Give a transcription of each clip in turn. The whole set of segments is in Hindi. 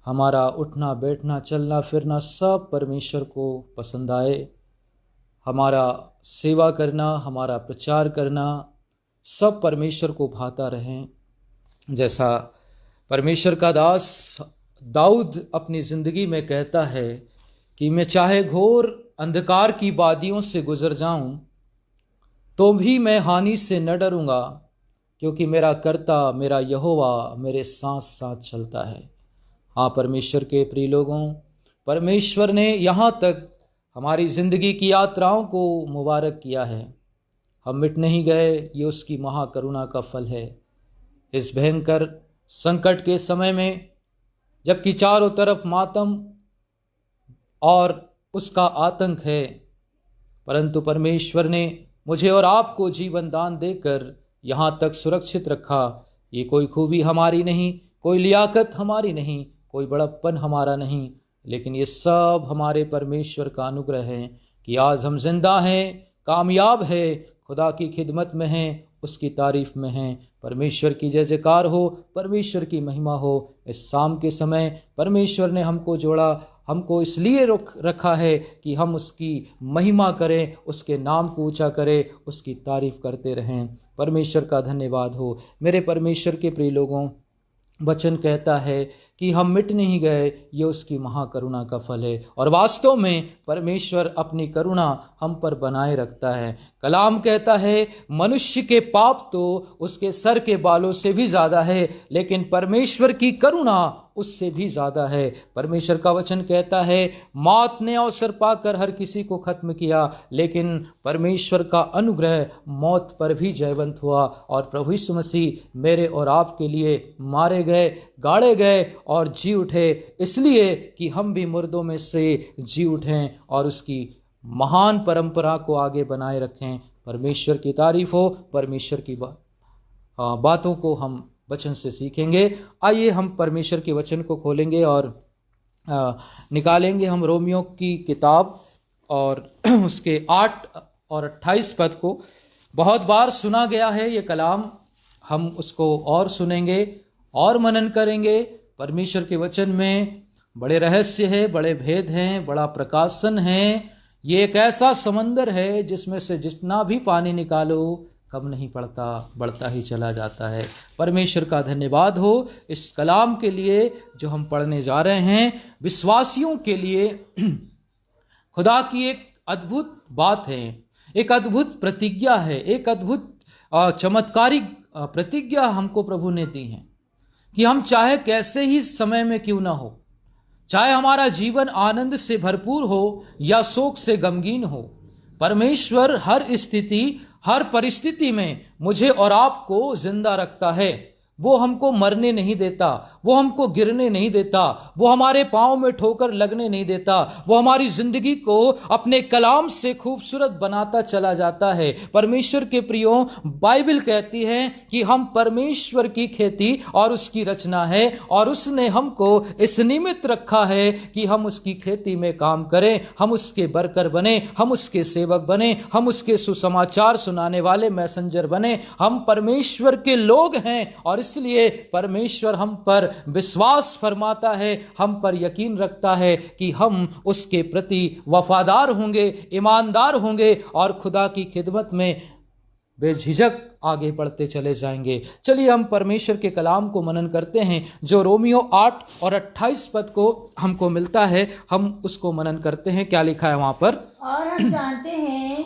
हमारा उठना बैठना चलना फिरना सब परमेश्वर को पसंद आए। हमारा सेवा करना, हमारा प्रचार करना सब परमेश्वर को भाता रहें। जैसा परमेश्वर का दास दाऊद अपनी ज़िंदगी में कहता है कि मैं चाहे घोर अंधकार की वादियों से गुजर जाऊं तो भी मैं हानि से न डरूंगा, क्योंकि मेरा कर्ता मेरा यहोवा मेरे साथ साथ चलता है। हाँ परमेश्वर के प्रिय लोगों, परमेश्वर ने यहाँ तक हमारी ज़िंदगी की यात्राओं को मुबारक किया है। हम मिट नहीं गए, ये उसकी महाकरुणा का फल है। इस भयंकर संकट के समय में जबकि चारों तरफ मातम और उसका आतंक है, परंतु परमेश्वर ने मुझे और आपको जीवन दान देकर यहाँ तक सुरक्षित रखा। ये कोई खूबी हमारी नहीं, कोई लियाकत हमारी नहीं, कोई बड़प्पन हमारा नहीं, लेकिन ये सब हमारे परमेश्वर का अनुग्रह है कि आज हम जिंदा हैं, कामयाब हैं, खुदा की खिदमत में हैं, उसकी तारीफ में हैं। परमेश्वर की जय जयकार हो, परमेश्वर की महिमा हो। इस शाम के समय परमेश्वर ने हमको जोड़ा, हमको इसलिए रखा है कि हम उसकी महिमा करें, उसके नाम को ऊंचा करें, उसकी तारीफ करते रहें। परमेश्वर का धन्यवाद हो। मेरे परमेश्वर के प्रिय लोगों, वचन कहता है कि हम मिट नहीं गए, ये उसकी महाकरुणा का फल है। और वास्तव में परमेश्वर अपनी करुणा हम पर बनाए रखता है। कलाम कहता है मनुष्य के पाप तो उसके सर के बालों से भी ज़्यादा है, लेकिन परमेश्वर की करुणा उससे भी ज़्यादा है। परमेश्वर का वचन कहता है मौत ने अवसर पाकर हर किसी को खत्म किया, लेकिन परमेश्वर का अनुग्रह मौत पर भी जयवंत हुआ। और प्रभु यीशु मसीह मेरे और आपके लिए मारे गए, गाड़े गए और जी उठे, इसलिए कि हम भी मुर्दों में से जी उठें और उसकी महान परंपरा को आगे बनाए रखें। परमेश्वर की तारीफ हो। परमेश्वर की बातों को हम वचन से सीखेंगे। आइए हम परमेश्वर के वचन को खोलेंगे और निकालेंगे हम रोमियो की किताब और उसके 8 और 28 पद को। बहुत बार सुना गया है ये कलाम, हम उसको और सुनेंगे और मनन करेंगे। परमेश्वर के वचन में बड़े रहस्य है, बड़े भेद हैं, बड़ा प्रकाशन है। ये एक ऐसा समंदर है जिसमें से जितना भी पानी निकालो कम नहीं पड़ता, बढ़ता ही चला जाता है। परमेश्वर का धन्यवाद हो इस कलाम के लिए जो हम पढ़ने जा रहे हैं। विश्वासियों के लिए खुदा की एक अद्भुत बात है, एक अद्भुत प्रतिज्ञा है, एक अद्भुत चमत्कारिक प्रतिज्ञा हमको प्रभु ने दी है कि हम चाहे कैसे ही समय में क्यों ना हो, चाहे हमारा जीवन आनंद से भरपूर हो या शोक से गमगीन हो, परमेश्वर हर स्थिति हर परिस्थिति में मुझे और आपको जिंदा रखता है। वो हमको मरने नहीं देता, वो हमको गिरने नहीं देता, वो हमारे पाँव में ठोकर लगने नहीं देता, वो हमारी जिंदगी को अपने कलाम से खूबसूरत बनाता चला जाता है। परमेश्वर के प्रियो, बाइबल कहती है कि हम परमेश्वर की खेती और उसकी रचना है, और उसने हमको इस निमित्त रखा है कि हम उसकी खेती में काम करें, हम उसके वर्कर बने, हम उसके सेवक बने, हम उसके सुसमाचार सुनाने वाले मैसेंजर बने। हम परमेश्वर के लोग हैं और इसलिए परमेश्वर हम पर विश्वास फरमाता है, हम पर यकीन रखता है कि हम उसके प्रति वफादार होंगे, ईमानदार होंगे और खुदा की खिदमत में बेझिझक आगे बढ़ते चले जाएंगे। चलिए हम परमेश्वर के कलाम को मनन करते हैं जो रोमियो 8 और 28 पद को हमको मिलता है। हम उसको मनन करते हैं। क्या लिखा है वहां पर?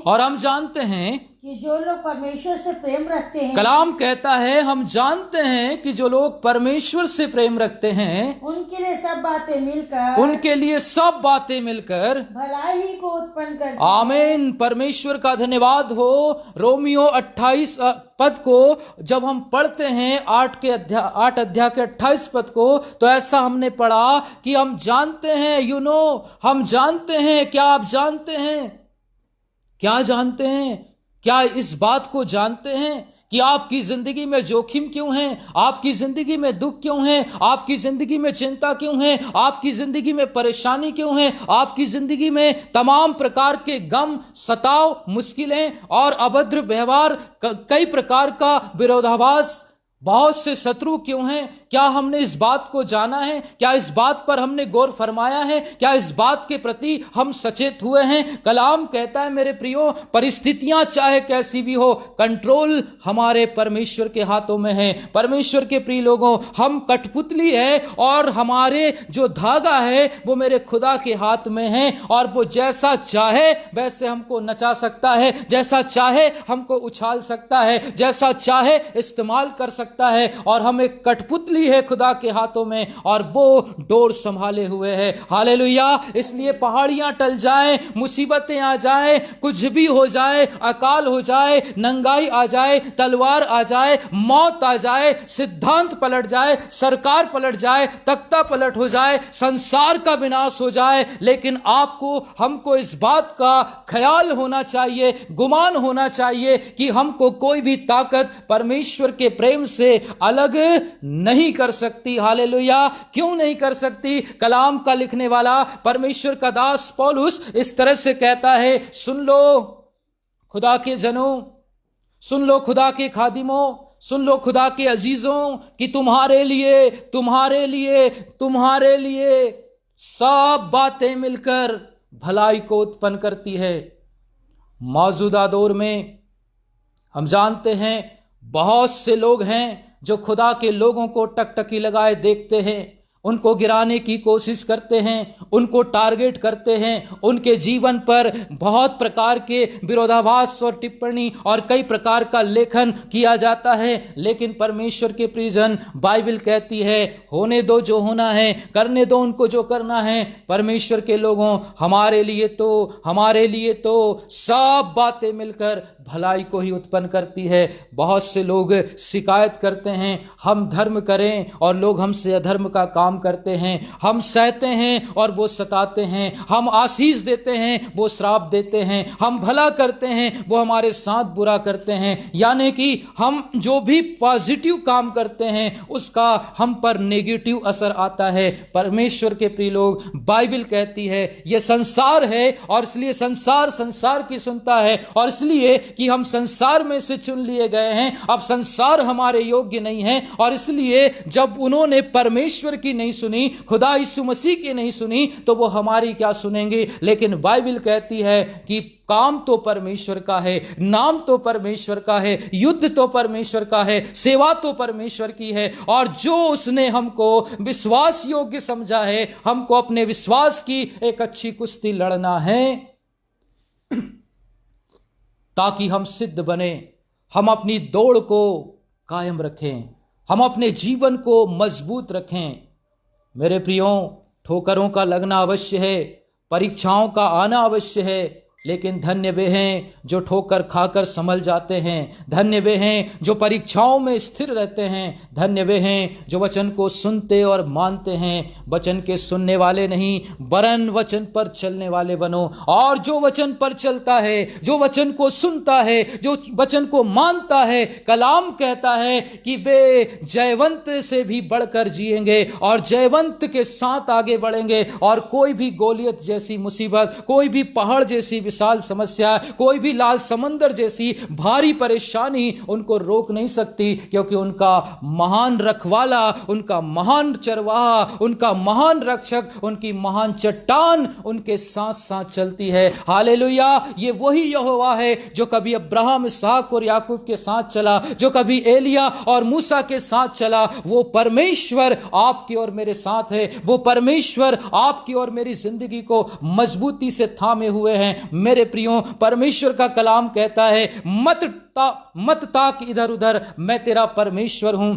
और हम जानते हैं कि जो लोग परमेश्वर से प्रेम रखते हैं, कलाम कहता है हम जानते हैं कि जो लोग परमेश्वर से प्रेम रखते हैं उनके लिए सब बातें मिलकर भलाई को उत्पन्न करती हैं। आमीन। परमेश्वर का धन्यवाद हो। रोमियो 28 पद को जब हम पढ़ते हैं 8 अध्याय के 28 पद को, तो ऐसा हमने पढ़ा कि हम जानते हैं, हम जानते हैं। क्या आप जानते हैं? क्या जानते हैं? क्या इस बात को जानते हैं कि आपकी जिंदगी में जोखिम क्यों है, आपकी जिंदगी में दुख क्यों है, आपकी जिंदगी में चिंता क्यों है, आपकी जिंदगी में परेशानी क्यों है, आपकी जिंदगी में तमाम प्रकार के गम, सताव, मुश्किलें और अभद्र व्यवहार, कई प्रकार का विरोधाभास बहुत से शत्रु क्यों हैं? क्या हमने इस बात को जाना है? क्या इस बात पर हमने गौर फरमाया है? क्या इस बात के प्रति हम सचेत हुए हैं? कलाम कहता है मेरे प्रियो, परिस्थितियां चाहे कैसी भी हो, कंट्रोल हमारे परमेश्वर के हाथों में है। परमेश्वर के प्रिय लोगों, हम कठपुतली है और हमारे जो धागा है वो मेरे खुदा के हाथ में है, और वो जैसा चाहे वैसे हमको नचा सकता है, जैसा चाहे हमको उछाल सकता है, जैसा चाहे इस्तेमाल कर सकता है। और हम एक कठपुतली है खुदा के हाथों में, और वो डोर संभाले हुए है। हालेलुया। इसलिए पहाड़ियां टल जाएं, मुसीबतें आ जाएं, कुछ भी हो जाए, अकाल हो जाए, नंगाई आ जाए, तलवार आ जाए, मौत आ जाए, सिद्धांत पलट जाए, सरकार पलट जाए, तख्ता पलट हो जाए, संसार का विनाश हो जाए, लेकिन आपको हमको इस बात का ख्याल होना चाहिए, गुमान होना चाहिए कि हमको कोई भी ताकत परमेश्वर के प्रेम से अलग नहीं कर सकती। हालेलुया। क्यों नहीं कर सकती? कलाम का लिखने वाला परमेश्वर का दास पौलुस इस तरह से कहता है, सुन लो खुदा के जनों, सुन लो खुदा के खादिमों, सुन लो खुदा के अजीजों, कि तुम्हारे लिए तुम्हारे लिए तुम्हारे लिए सब बातें मिलकर भलाई को उत्पन्न करती है। मौजूदा दौर में हम जानते हैं बहुत से लोग हैं जो खुदा के लोगों को टकटकी लगाए देखते हैं, उनको गिराने की कोशिश करते हैं, उनको टारगेट करते हैं, उनके जीवन पर बहुत प्रकार के विरोधाभास और टिप्पणी और कई प्रकार का लेखन किया जाता है। लेकिन परमेश्वर के प्रियजन, बाइबल कहती है होने दो जो होना है, करने दो उनको जो करना है। परमेश्वर के लोगों, हमारे लिए तो सब बातें मिलकर भलाई को ही उत्पन्न करती है। बहुत से लोग शिकायत करते हैं हम धर्म करें और लोग हमसे अधर्म का काम करते हैं, हम सहते हैं और वो सताते हैं, हम आशीष देते हैं वो श्राप देते हैं, हम भला करते हैं वो हमारे साथ बुरा करते हैं। यानी कि हम जो भी पॉजिटिव काम करते हैं उसका हम पर नेगेटिव असर आता है। परमेश्वर के प्रिय लोग, बाइबल कहती है ये संसार है और इसलिए संसार की सुनता है, और इसलिए कि हम संसार में से चुन लिए गए हैं, अब संसार हमारे योग्य नहीं है। और इसलिए जब उन्होंने परमेश्वर की नहीं सुनी, खुदा यीशु मसीह की नहीं सुनी, तो वो हमारी क्या सुनेंगे। लेकिन बाइबल कहती है कि काम तो परमेश्वर का है, नाम तो परमेश्वर का है, युद्ध तो परमेश्वर का है, सेवा तो परमेश्वर की है, और जो उसने हमको विश्वास योग्य समझा है, हमको अपने विश्वास की एक अच्छी कुश्ती लड़ना है ताकि हम सिद्ध बने, हम अपनी दौड़ को कायम रखें, हम अपने जीवन को मजबूत रखें। मेरे प्रियो, ठोकरों का लगना अवश्य है, परीक्षाओं का आना अवश्य है, लेकिन धन्य वे हैं जो ठोकर खाकर संभल जाते हैं, धन्य वे हैं जो परीक्षाओं में स्थिर रहते हैं, धन्य वे हैं जो वचन को सुनते और मानते हैं। वचन के सुनने वाले नहीं वरन वचन पर चलने वाले बनो। और जो वचन पर चलता है, जो वचन को सुनता है, जो वचन को मानता है, कलाम कहता है कि वे जयवंत से भी बढ़कर जिएंगे और जयवंत के साथ आगे बढ़ेंगे। और कोई भी गोलियत जैसी मुसीबत, कोई भी पहाड़ जैसी विशाल समस्या, कोई भी लाल समंदर जैसी भारी परेशानी उनको रोक नहीं सकती, क्योंकि उनका महान रखवाला, उनका महान चरवाहा, उनका महान रक्षक, उनकी महान चट्टान उनके साथ साथ चलती है। हालेलुया। ये वही यहोवा है जो कभी अब्राहम, इसहाक और याकूब के साथ चला, जो कभी एलिया और मूसा के साथ चला। वो परमेश्वर आपकी और मेरे साथ है, वो परमेश्वर आपकी और मेरी जिंदगी को मजबूती से थामे हुए हैं। मेरे प्रियो, परमेश्वर का कलाम कहता है मत ताक इधर उधर, मैं तेरा परमेश्वर हूं।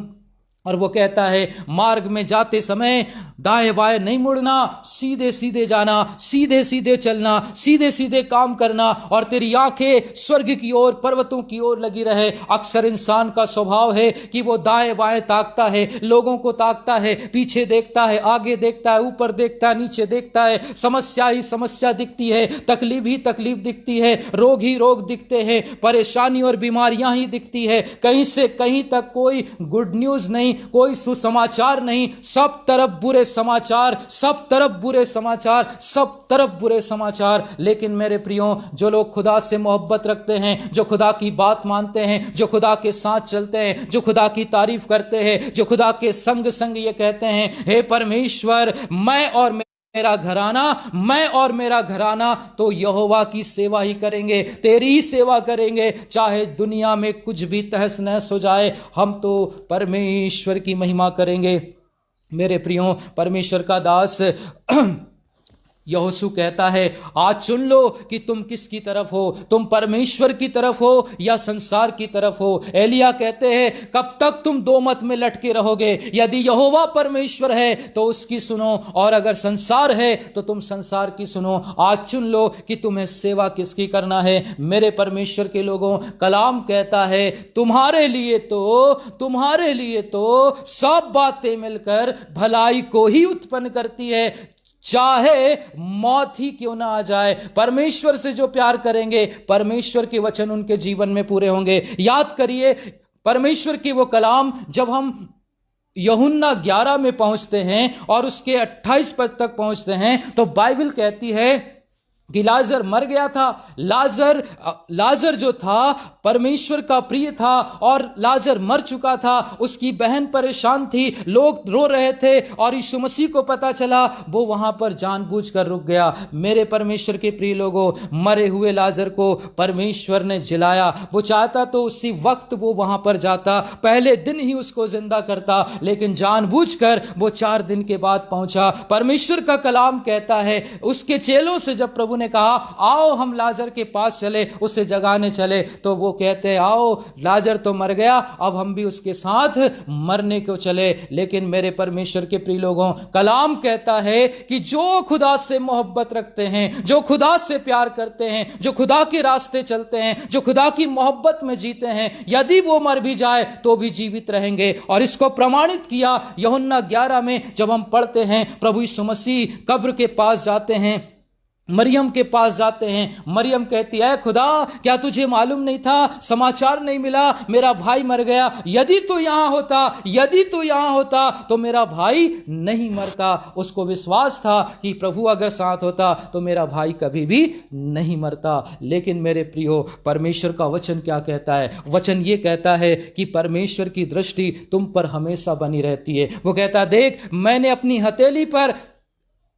और वो कहता है मार्ग में जाते समय दाएं बाएं नहीं मुड़ना, सीधे सीधे जाना, सीधे सीधे चलना, सीधे सीधे काम करना, और तेरी आंखें स्वर्ग की ओर, पर्वतों की ओर लगी रहे। अक्सर इंसान का स्वभाव है कि वो दाएं बाएं ताकता है, लोगों को ताकता है, पीछे देखता है, आगे देखता है, ऊपर देखता है, नीचे देखता है। समस्या ही समस्या दिखती है, तकलीफ ही तकलीफ दिखती है, रोग ही रोग दिखते हैं, परेशानी और बीमारियां ही दिखती है। कहीं से कहीं तक कोई गुड न्यूज नहीं, नहीं, कोई सुसमाचार नहीं, सब तरफ बुरे समाचार, सब तरफ बुरे समाचार, सब तरफ बुरे समाचार। लेकिन मेरे प्रियो, जो लोग खुदा से मोहब्बत रखते हैं, जो खुदा की बात मानते हैं, जो खुदा के साथ चलते हैं, जो खुदा की तारीफ करते हैं, जो खुदा के संग संग ये कहते हैं, हे परमेश्वर, मैं और मेरा घराना तो यहोवा की सेवा ही करेंगे, तेरी ही सेवा करेंगे, चाहे दुनिया में कुछ भी तहस नहस हो जाए, हम तो परमेश्वर की महिमा करेंगे। मेरे प्रियो, परमेश्वर का दास यहोशू कहता है, आज चुन लो कि तुम किसकी तरफ हो, तुम परमेश्वर की तरफ हो या संसार की तरफ हो। एलिया कहते हैं, कब तक तुम दो मत में लटके रहोगे? यदि यहोवा परमेश्वर है तो उसकी सुनो, और अगर संसार है तो तुम संसार की सुनो। आज चुन लो कि तुम्हें सेवा किसकी करना है। मेरे परमेश्वर के लोगों, कलाम कहता है, तुम्हारे लिए तो सब बातें मिलकर भलाई को ही उत्पन्न करती है, चाहे मौत ही क्यों ना आ जाए। परमेश्वर से जो प्यार करेंगे, परमेश्वर के वचन उनके जीवन में पूरे होंगे। याद करिए परमेश्वर के वो कलाम, जब हम यूहन्ना 11 में पहुंचते हैं और उसके 28 पद तक पहुंचते हैं, तो बाइबल कहती है कि लाजर मर गया था। लाजर जो था परमेश्वर का प्रिय था और लाजर मर चुका था। उसकी बहन परेशान थी, लोग रो रहे थे, और यीशु मसीह को पता चला, वो वहां पर जानबूझकर रुक गया। मेरे परमेश्वर के प्रिय लोगों, मरे हुए लाजर को परमेश्वर ने जिलाया। वो चाहता तो उसी वक्त वो वहां पर जाता, पहले दिन ही उसको जिंदा करता, लेकिन जानबूझकर वो 4 दिन के बाद पहुंचा। परमेश्वर का कलाम कहता है, उसके चेलों से जब प्रभु ने कहा, आओ हम लाजर के पास चले, उसे जगाने चले, तो वो कहते हैं, आओ, लाजर तो मर गया, अब हम भी उसके साथ मरने को चले। लेकिन मेरे परमेश्वर के प्रिय लोगों, कलाम कहता है कि जो खुदा से मोहब्बत रखते हैं, जो खुदा से प्यार करते हैं, जो खुदा के रास्ते चलते हैं, जो खुदा की मोहब्बत में जीते हैं, यदि वो मर भी जाए तो भी जीवित रहेंगे। और इसको प्रमाणित किया यूहन्ना 11 में जब हम पढ़ते हैं, प्रभु यीशु मसीह कब्र के पास जाते हैं, मरियम के पास जाते हैं। मरियम कहती है, खुदा, क्या तुझे मालूम नहीं था, समाचार नहीं मिला, मेरा भाई मर गया। यदि तू यहाँ होता तो मेरा भाई नहीं मरता। उसको विश्वास था कि प्रभु अगर साथ होता तो मेरा भाई कभी भी नहीं मरता। लेकिन मेरे प्रियो, परमेश्वर का वचन क्या कहता है? वचन ये कहता है कि परमेश्वर की दृष्टि तुम पर हमेशा बनी रहती है। वो कहता, देख, मैंने अपनी हथेली पर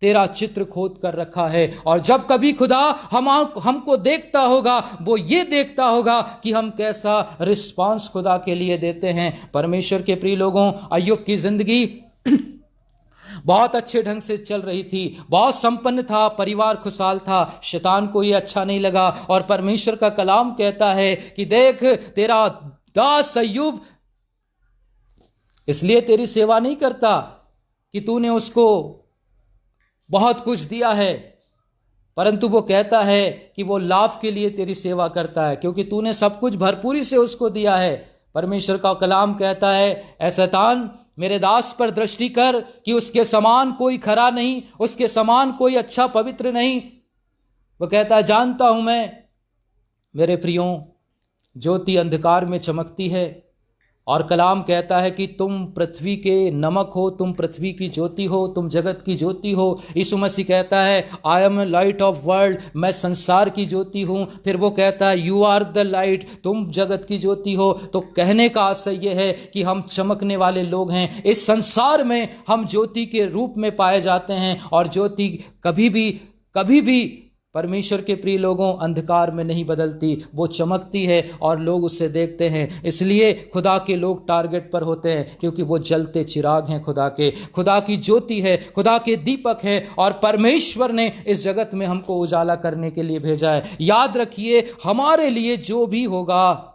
तेरा चित्र खोद कर रखा है, और जब कभी खुदा हमको देखता होगा, वो ये देखता होगा कि हम कैसा रिस्पांस खुदा के लिए देते हैं। परमेश्वर के प्रिय लोगों, अय्यूब की जिंदगी बहुत अच्छे ढंग से चल रही थी, बहुत संपन्न था, परिवार खुशहाल था। शैतान को ये अच्छा नहीं लगा, और परमेश्वर का कलाम कहता है कि देख, तेरा दास अय्यूब इसलिए तेरी सेवा नहीं करता कि तूने उसको बहुत कुछ दिया है, परंतु वो कहता है कि वो लाभ के लिए तेरी सेवा करता है, क्योंकि तूने सब कुछ भरपूरी से उसको दिया है। परमेश्वर का कलाम कहता है, ऐ शैतान, मेरे दास पर दृष्टि कर कि उसके समान कोई खरा नहीं, उसके समान कोई अच्छा पवित्र नहीं। वो कहता है, जानता हूं मैं। मेरे प्रियो, ज्योति अंधकार में चमकती है, और कलाम कहता है कि तुम पृथ्वी के नमक हो, तुम पृथ्वी की ज्योति हो, तुम जगत की ज्योति हो। यीशु मसीह कहता है, I am a light of world, मैं संसार की ज्योति हूँ। फिर वो कहता है, यू आर द लाइट, तुम जगत की ज्योति हो। तो कहने का आशय ये है कि हम चमकने वाले लोग हैं। इस संसार में हम ज्योति के रूप में पाए जाते हैं, और ज्योति कभी भी परमेश्वर के प्रिय लोगों अंधकार में नहीं बदलती, वो चमकती है और लोग उससे देखते हैं। इसलिए खुदा के लोग टारगेट पर होते हैं, क्योंकि वो जलते चिराग हैं खुदा की ज्योति है, खुदा के दीपक है, और परमेश्वर ने इस जगत में हमको उजाला करने के लिए भेजा है। याद रखिए, हमारे लिए जो भी होगा,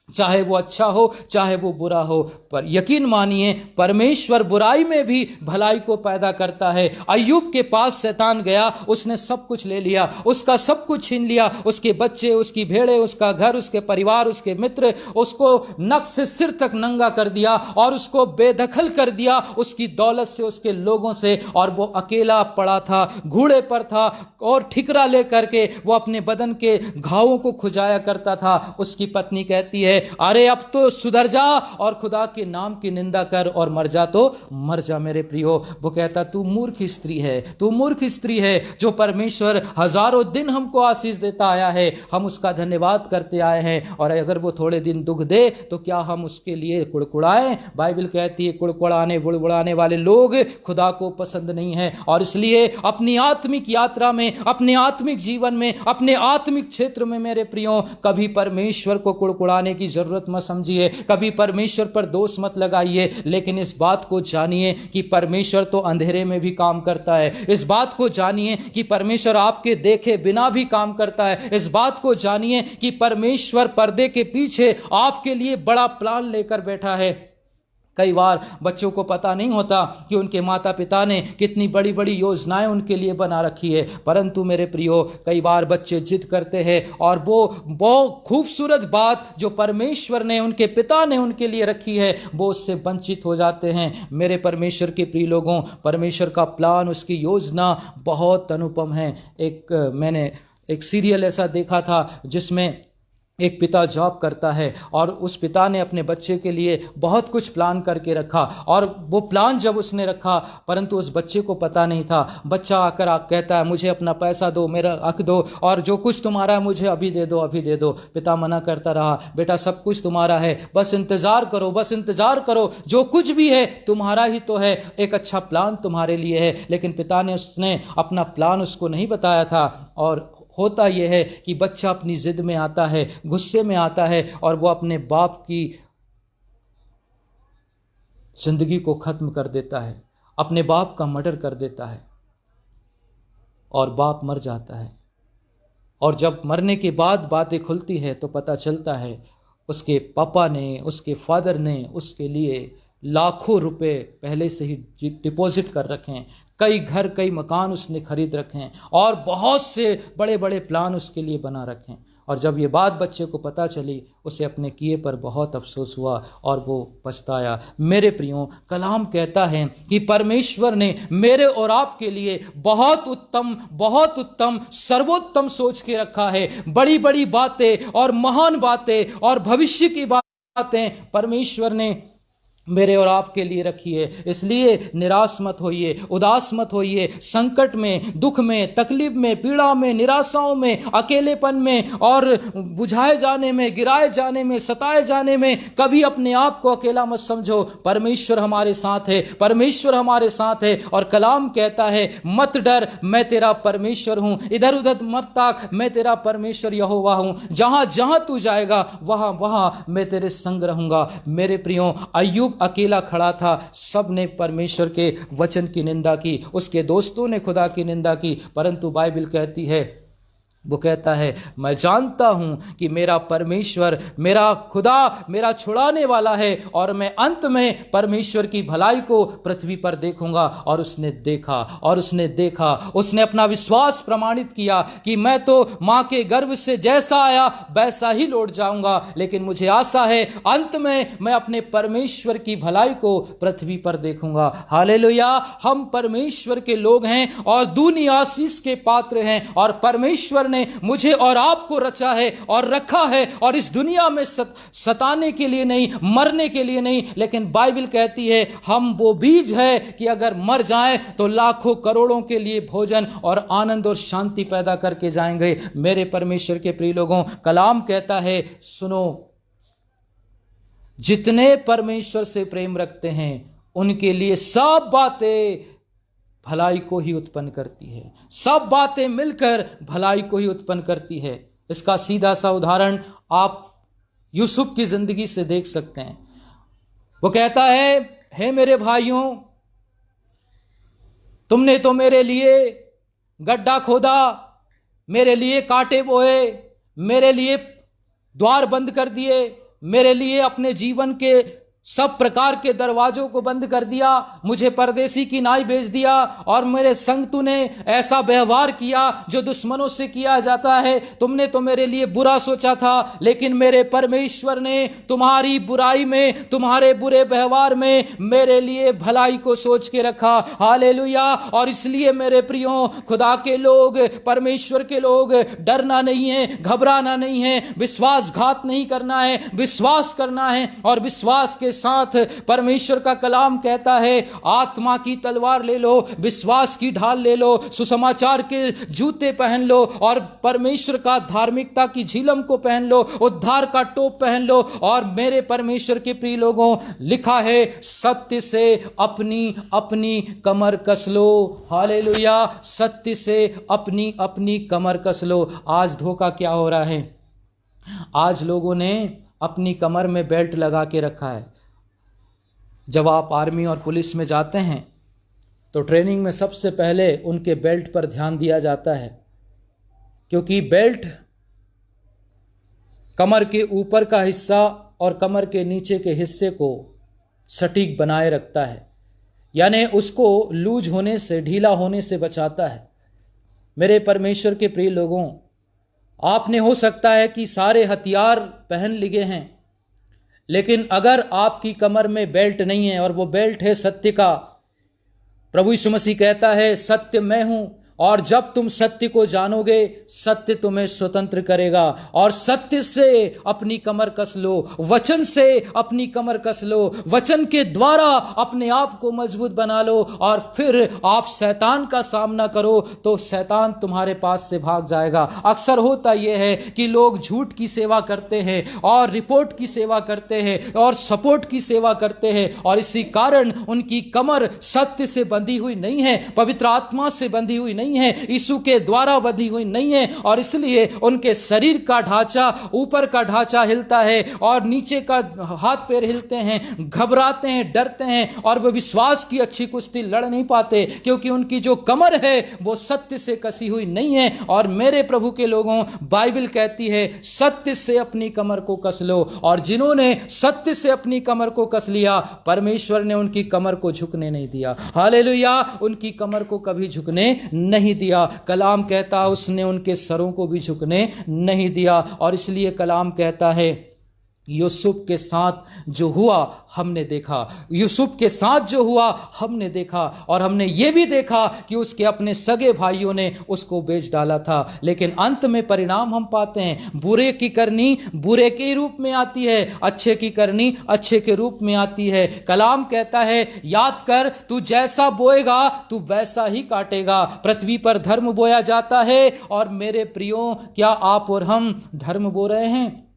चाहे वो अच्छा हो चाहे वो बुरा हो, पर यकीन मानिए परमेश्वर बुराई में भी भलाई को पैदा करता है। अय्यूब के पास शैतान गया, उसने सब कुछ ले लिया, उसका सब कुछ छीन लिया, उसके बच्चे, उसकी भेड़े, उसका घर, उसके परिवार, उसके मित्र, उसको नक से सिर तक नंगा कर दिया और उसको बेदखल कर दिया उसकी दौलत से, उसके लोगों से। और वो अकेला पड़ा था, घोड़े पर था, और ठिकरा लेकर के वो अपने बदन के घावों को खुजाया करता था। उसकी पत्नी कहती है, अरे अब तो सुधर जा और खुदा के नाम की निंदा कर और मर जा तो मर जा मेरे प्रियो। वो कहता तू मूर्ख स्त्री है, तू मूर्ख स्त्री है। जो परमेश्वर हजारों दिन हमको आशीष देता आया है, हम उसका धन्यवाद करते आए हैं, और अगर वो थोड़े दिन दुख दे तो क्या हम उसके लिए कुड़कुड़ाएं? बाइबल कहती है कुड़कुड़ाने बुड़बुड़ाने वाले लोग खुदा को पसंद नहीं है। और इसलिए अपनी आत्मिक यात्रा में, अपने आत्मिक जीवन में, अपने आत्मिक क्षेत्र में मेरे प्रियो, कभी परमेश्वर को कुड़कुड़ाने की जरूरत मत समझिए, कभी परमेश्वर पर दोष मत लगाइए, लेकिन इस बात को जानिए कि परमेश्वर तो अंधेरे में भी काम करता है। इस बात को जानिए कि परमेश्वर आपके देखे बिना भी काम करता है। इस बात को जानिए कि परमेश्वर पर्दे के पीछे आपके लिए बड़ा प्लान लेकर बैठा है। कई बार बच्चों को पता नहीं होता कि उनके माता पिता ने कितनी बड़ी बड़ी योजनाएं उनके लिए बना रखी है, परंतु मेरे प्रियो कई बार बच्चे जिद करते हैं और वो बहुत खूबसूरत बात जो परमेश्वर ने, उनके पिता ने उनके लिए रखी है, वो उससे वंचित हो जाते हैं। मेरे परमेश्वर के प्रिय लोगों, परमेश्वर का प्लान, उसकी योजना बहुत अनुपम है। मैंने एक सीरियल ऐसा देखा था जिसमें एक पिता जॉब करता है और उस पिता ने अपने बच्चे के लिए बहुत कुछ प्लान करके रखा, और वो प्लान जब उसने रखा परंतु उस बच्चे को पता नहीं था। बच्चा आकर कहता है मुझे अपना पैसा दो, मेरा हक दो, और जो कुछ तुम्हारा है मुझे अभी दे दो, अभी दे दो। पिता मना करता रहा, बेटा सब कुछ तुम्हारा है, बस इंतज़ार करो, बस इंतज़ार करो, जो कुछ भी है तुम्हारा ही तो है, एक अच्छा प्लान तुम्हारे लिए है। लेकिन पिता ने उसने अपना प्लान उसको नहीं बताया था, और होता यह है कि बच्चा अपनी जिद में आता है, गुस्से में आता है, और वो अपने बाप की जिंदगी को खत्म कर देता है, अपने बाप का मर्डर कर देता है, और बाप मर जाता है। और जब मरने के बाद बातें खुलती है तो पता चलता है उसके पापा ने, उसके फादर ने उसके लिए लाखों रुपए पहले से ही डिपॉजिट कर रखे हैं, कई घर कई मकान उसने खरीद रखे हैं, और बहुत से बड़े बड़े प्लान उसके लिए बना रखे हैं। और जब ये बात बच्चे को पता चली, उसे अपने किए पर बहुत अफसोस हुआ और वो पछताया। मेरे प्रियो, कलाम कहता है कि परमेश्वर ने मेरे और आपके लिए बहुत उत्तम सर्वोत्तम सोच के रखा है। बड़ी बड़ी बातें और महान बातें और भविष्य की बातें परमेश्वर ने मेरे और आपके लिए रखी है। इसलिए निराश मत होइए, उदास मत होइए। संकट में, दुख में, तकलीफ में, पीड़ा में, निराशाओं में, अकेलेपन में और बुझाए जाने में, गिराए जाने में, सताए जाने में कभी अपने आप को अकेला मत समझो। परमेश्वर हमारे साथ है, परमेश्वर हमारे साथ है। और कलाम कहता है मत डर, मैं तेरा परमेश्वर हूं, इधर उधर मत ताक, मैं तेरा परमेश्वर यहोवा हूं, जहां जहां तू जाएगा वहां वहां मैं तेरे संग रहूंगा। मेरे प्रियो, अय्यूब अकेला खड़ा था, सब ने परमेश्वर के वचन की निंदा की, उसके दोस्तों ने खुदा की निंदा की, परंतु बाइबल कहती है, वो कहता है मैं जानता हूं कि मेरा परमेश्वर, मेरा खुदा मेरा छुड़ाने वाला है, और मैं अंत में परमेश्वर की भलाई को पृथ्वी पर देखूंगा। और उसने देखा, और उसने देखा, उसने अपना विश्वास प्रमाणित किया कि मैं तो मां के गर्भ से जैसा आया वैसा ही लौट जाऊंगा, लेकिन मुझे आशा है अंत में मैं अपने परमेश्वर की भलाई को पृथ्वी पर देखूंगा। हालेलुया। हम परमेश्वर के लोग हैं और दूनी आशीष के पात्र हैं, और परमेश्वर ने मुझे और आपको रचा है और रखा है, और इस दुनिया में सताने के लिए नहीं, मरने के लिए नहीं, लेकिन बाइबल कहती है हम वो बीज है कि अगर मर जाए तो लाखों करोड़ों के लिए भोजन और आनंद और शांति पैदा करके जाएंगे। मेरे परमेश्वर के प्रिय लोगों, कलाम कहता है सुनो, जितने परमेश्वर से प्रेम रखते हैं उनके लिए सब बातें भलाई को ही उत्पन्न करती है, सब बातें मिलकर भलाई को ही उत्पन्न करती है। इसका सीधा सा उदाहरण आप यूसुफ की जिंदगी से देख सकते हैं। वो कहता है हे मेरे भाइयों, तुमने तो मेरे लिए गड्ढा खोदा, मेरे लिए कांटे बोए, मेरे लिए द्वार बंद कर दिए, मेरे लिए अपने जीवन के सब प्रकार के दरवाजों को बंद कर दिया, मुझे परदेसी की नाई भेज दिया और मेरे संग तूने ऐसा व्यवहार किया जो दुश्मनों से किया जाता है। तुमने तो मेरे लिए बुरा सोचा था, लेकिन मेरे परमेश्वर ने तुम्हारी बुराई में, तुम्हारे बुरे व्यवहार में मेरे लिए भलाई को सोच के रखा। हालेलुया। और इसलिए मेरे प्रियो, खुदा के लोग, परमेश्वर के लोग, डरना नहीं है, घबराना नहीं है, विश्वासघात नहीं करना है, विश्वास करना है। और विश्वास के साथ परमेश्वर का कलाम कहता है, आत्मा की तलवार ले लो, विश्वास की ढाल ले लो, सुसमाचार के जूते पहन लो और परमेश्वर का धार्मिकता की झिलम को पहन लो, उद्धार का टोप पहन लो। और मेरे परमेश्वर के प्रिय लोगों, लिखा है, सत्य से अपनी अपनी कमर कस लो। हालेलुया। सत्य से अपनी अपनी कमर कस लो। आज धोखा क्या हो रहा है? आज लोगों ने अपनी कमर में बेल्ट लगा के रखा है। जब आप आर्मी और पुलिस में जाते हैं तो ट्रेनिंग में सबसे पहले उनके बेल्ट पर ध्यान दिया जाता है, क्योंकि बेल्ट कमर के ऊपर का हिस्सा और कमर के नीचे के हिस्से को सटीक बनाए रखता है, यानी उसको लूज होने से, ढीला होने से बचाता है। मेरे परमेश्वर के प्रिय लोगों, आपने हो सकता है कि सारे हथियार पहन लिए हैं, लेकिन अगर आपकी कमर में बेल्ट नहीं है, और वो बेल्ट है सत्य का। प्रभु यीशु मसीह कहता है, सत्य मैं हूं, और जब तुम सत्य को जानोगे, सत्य तुम्हें स्वतंत्र करेगा। और सत्य से अपनी कमर कस लो, वचन से अपनी कमर कस लो, वचन के द्वारा अपने आप को मजबूत बना लो, और फिर आप शैतान का सामना करो तो शैतान तुम्हारे पास से भाग जाएगा। अक्सर होता यह है कि लोग झूठ की सेवा करते हैं और रिपोर्ट की सेवा करते हैं और सपोर्ट की सेवा करते हैं, और इसी कारण उनकी कमर सत्य से बंधी हुई नहीं है, पवित्र आत्मा से बंधी हुई नहीं है, यीशु के द्वारा बंधी हुई नहीं है। और इसलिए उनके शरीर का ढांचा, ऊपर का ढांचा हिलता है और नीचे का हाथ पैर हिलते हैं, घबराते हैं, डरते हैं, और वे विश्वास की अच्छी कुश्ती लड़ नहीं पाते, क्योंकि उनकी जो कमर है वो सत्य से कसी हुई नहीं है। और मेरे प्रभु के लोगों, बाइबल कहती है, सत्य से अपनी कमर को कस लो। और जिन्होंने सत्य से अपनी कमर को कस लिया, परमेश्वर ने उनकी कमर को झुकने नहीं दिया। हालेलुया। उनकी कमर को कभी झुकने नहीं दिया। कलाम कहता है, उसने उनके सरों को भी झुकने नहीं दिया। और इसलिए कलाम कहता है, यूसुफ के साथ जो हुआ हमने देखा, यूसुफ के साथ जो हुआ हमने देखा, और हमने ये भी देखा कि उसके अपने सगे भाइयों ने उसको बेच डाला था। लेकिन अंत में परिणाम हम पाते हैं, बुरे की करनी बुरे के रूप में आती है, अच्छे की करनी अच्छे के रूप में आती है। कलाम कहता है, याद कर, तू जैसा बोएगा तू वैसा ही काटेगा। पृथ्वी पर धर्म बोया जाता है, और मेरे प्रियो, क्या आप और हम धर्म बो रहे हैं?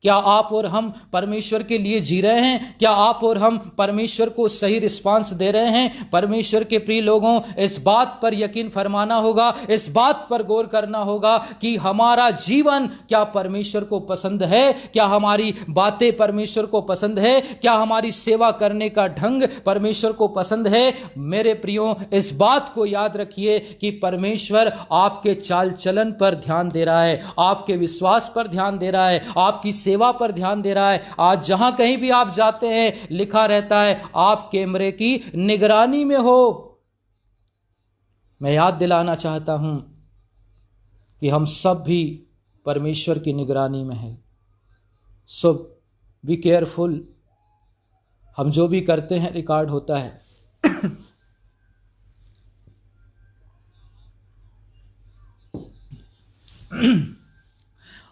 क्या आप और हम परमेश्वर के लिए जी रहे हैं? क्या आप और हम परमेश्वर को सही रिस्पांस दे रहे हैं? परमेश्वर के प्रिय लोगों, इस बात पर यकीन फरमाना होगा, इस बात पर गौर करना होगा कि हमारा जीवन क्या परमेश्वर को पसंद है? क्या हमारी बातें परमेश्वर को पसंद है? क्या हमारी सेवा करने का ढंग परमेश्वर को पसंद है? मेरे प्रियो, इस बात को याद रखिए कि परमेश्वर आपके चाल चलन पर ध्यान दे रहा है, आपके विश्वास पर ध्यान दे रहा है, आपकी सेवा पर ध्यान दे रहा है। आज जहां कहीं भी आप जाते हैं, लिखा रहता है, आप कैमरे की निगरानी में हो। मैं याद दिलाना चाहता हूं कि हम सब भी परमेश्वर की निगरानी में हैं। सो बी केयरफुल। हम जो भी करते हैं रिकॉर्ड होता है।